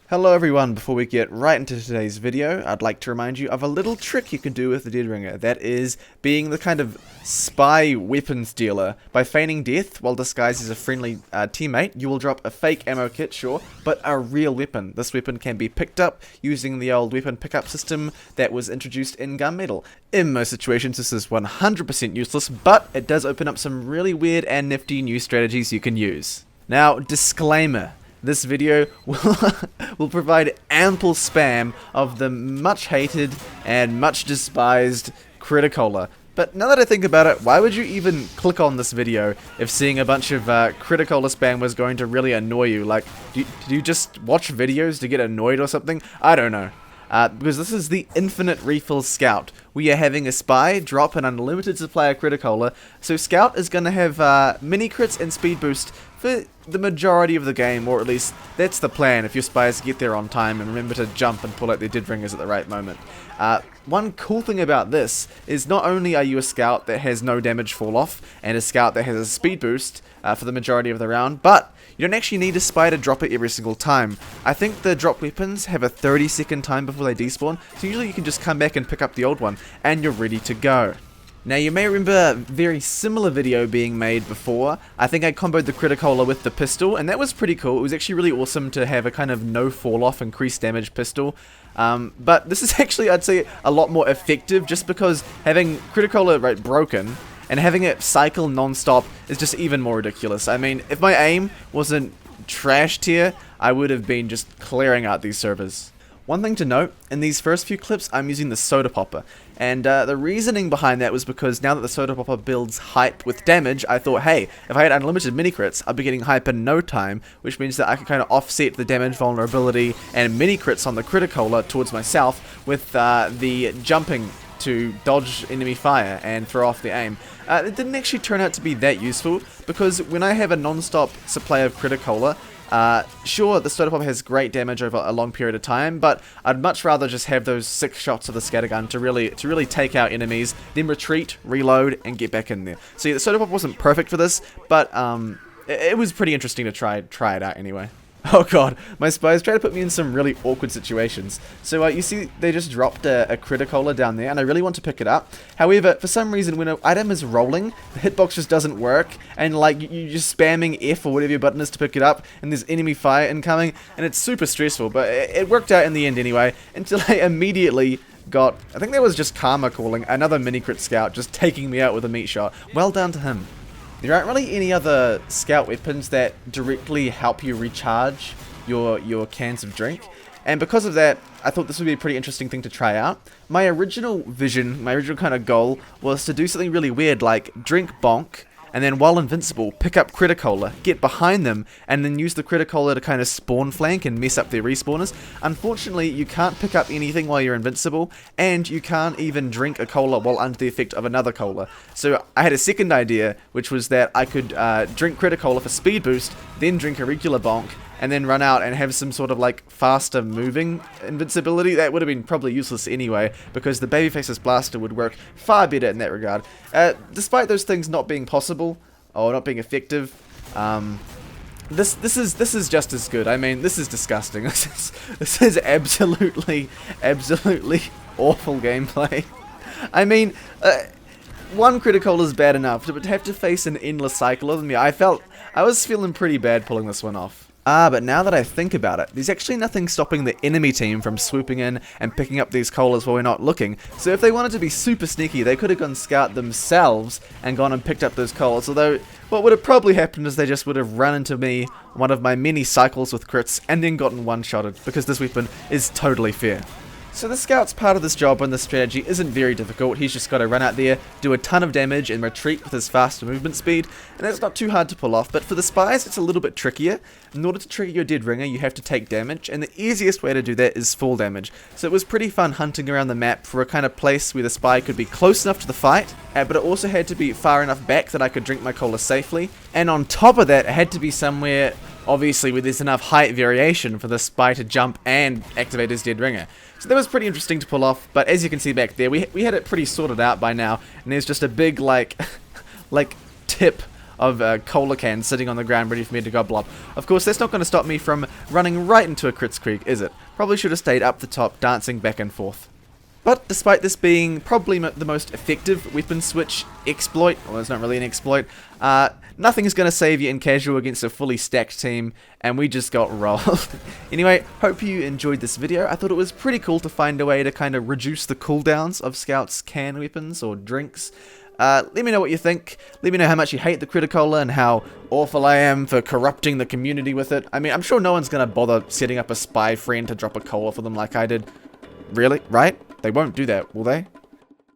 Hello everyone, before we get right into today's video, I'd like to remind you of a little trick you can do with the Dead Ringer. That is being the kind of spy weapons dealer. By feigning death while disguised as a friendly teammate, you will drop a fake ammo kit, sure, but a real weapon. This weapon can be picked up using the old weapon pickup system that was introduced in Gunmetal. In most situations this is 100% useless, but it does open up some really weird and nifty new strategies you can use. Now, disclaimer. This video will provide ample spam of the much hated and much despised Criticola. But now that I think about it, why would you even click on this video if seeing a bunch of Criticola spam was going to really annoy you? Like, do you just watch videos to get annoyed or something? I don't know. Because this is the Infinite Refill Scout. We are having a spy drop an unlimited supply of Criticola, so Scout is going to have mini crits and speed boost for the majority of the game, or at least that's the plan if your spies get there on time and remember to jump and pull out their dead ringers at the right moment. One cool thing about this is not only are you a Scout that has no damage fall off and a Scout that has a speed boost for the majority of the round, but you don't actually need a spy to drop it every single time. I think the drop weapons have a 30-second time before they despawn, so usually you can just come back and pick up the old one, and you're ready to go. Now you may remember a very similar video being made before. I think I comboed the Criticola with the pistol, and that was pretty cool. It was actually really awesome to have a kind of no fall off increased damage pistol. But this is actually, I'd say, a lot more effective just because having Criticola broken and having it cycle non-stop is just even more ridiculous. I mean, if my aim wasn't trash tier, I would have been just clearing out these servers. One thing to note, in these first few clips I'm using the Soda Popper, and the reasoning behind that was because now that the Soda Popper builds hype with damage, I thought, hey, if I had unlimited mini crits, I'd be getting hype in no time, which means that I could kind of offset the damage vulnerability and mini crits on the Criticola towards myself with the jumping to dodge enemy fire and throw off the aim. It didn't actually turn out to be that useful, because when I have a non-stop supply of Criticola, sure, the Soda Pop has great damage over a long period of time, but I'd much rather just have those 6 shots of the scattergun to really take out enemies, then retreat, reload, and get back in there. So yeah, the Soda Pop wasn't perfect for this, but it was pretty interesting to try it out anyway. Oh god, my spies try to put me in some really awkward situations. So you see they just dropped a Criticola down there, and I really want to pick it up. However, for some reason when an item is rolling, the hitbox just doesn't work, and like you're just spamming F or whatever your button is to pick it up, and there's enemy fire incoming, and it's super stressful, but it worked out in the end anyway, until I immediately got, I think that was just Karma calling, another mini crit scout just taking me out with a meat shot. Well done to him. There aren't really any other scout weapons that directly help you recharge your cans of drink, and because of that, I thought this would be a pretty interesting thing to try out. My original vision, my original kind of goal, was to do something really weird like drink bonk, and then while invincible, pick up Criticola, get behind them, and then use the Criticola to kind of spawn flank and mess up their respawners. Unfortunately, you can't pick up anything while you're invincible, and you can't even drink a cola while under the effect of another cola. So I had a second idea, which was that I could drink Criticola for speed boost, then drink a regular bonk, and then run out and have some sort of like faster moving invincibility. That would have been probably useless anyway, because the Babyface's blaster would work far better in that regard. Despite those things not being possible or not being effective, this is just as good. I mean, this is disgusting. This is absolutely awful gameplay. I mean, one Criticola is bad enough, but to have to face an endless cycle of them, yeah, I was feeling pretty bad pulling this one off. But now that I think about it, there's actually nothing stopping the enemy team from swooping in and picking up these colas while we're not looking. So if they wanted to be super sneaky, they could have gone scout themselves and gone and picked up those colas. Although, what would have probably happened is they just would have run into me, one of my many cycles with crits, and then gotten one-shotted, because this weapon is totally fair. So the Scout's part of this job and this strategy isn't very difficult. He's just got to run out there, do a ton of damage, and retreat with his faster movement speed, and that's not too hard to pull off. But for the spies, it's a little bit trickier. In order to trigger your dead ringer, you have to take damage, and the easiest way to do that is full damage. So it was pretty fun hunting around the map for a kind of place where the spy could be close enough to the fight, but it also had to be far enough back that I could drink my cola safely. And on top of that, it had to be somewhere, obviously, where there's enough height variation for the spy to jump and activate his dead ringer. So that was pretty interesting to pull off, but as you can see back there, we had it pretty sorted out by now, and there's just a big, like tip of cola cans sitting on the ground ready for me to gobble up. Of course, that's not going to stop me from running right into a crits creek, is it? Probably should have stayed up the top, dancing back and forth. But despite this being probably the most effective weapon switch exploit, well, it's not really an exploit, nothing is going to save you in casual against a fully stacked team, and we just got rolled. Anyway, hope you enjoyed this video. I thought it was pretty cool to find a way to kind of reduce the cooldowns of Scout's can weapons or drinks. Let me know what you think. Let me know how much you hate the Criticola and how awful I am for corrupting the community with it. I mean, I'm sure no one's going to bother setting up a spy friend to drop a cola for them like I did. Really? Right? They won't do that, will they?